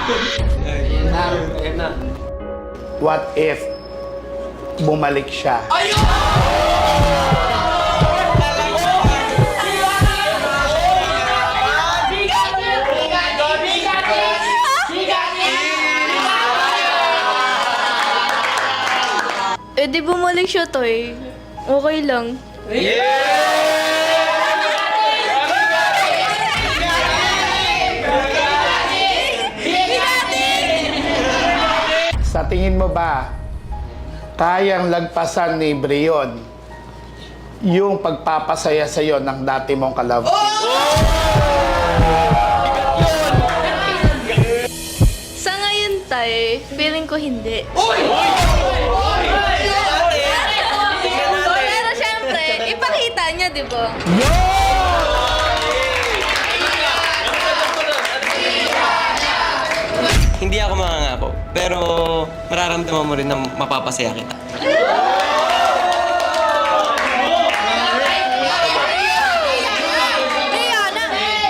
Ayan na. What if bumalik siya? Eh di bumalik siya, Toy. Okay lang. Sa tingin mo ba, kayang lagpasan ni Brion yung pagpapasaya sa'yo ng dati mong kalab? Sa ngayon, Tay, feeling ko hindi. Pero syempre, ipakita niya, di ba? Hindi ako mangangako, pero mararamdaman mo rin na mapapasaya kita.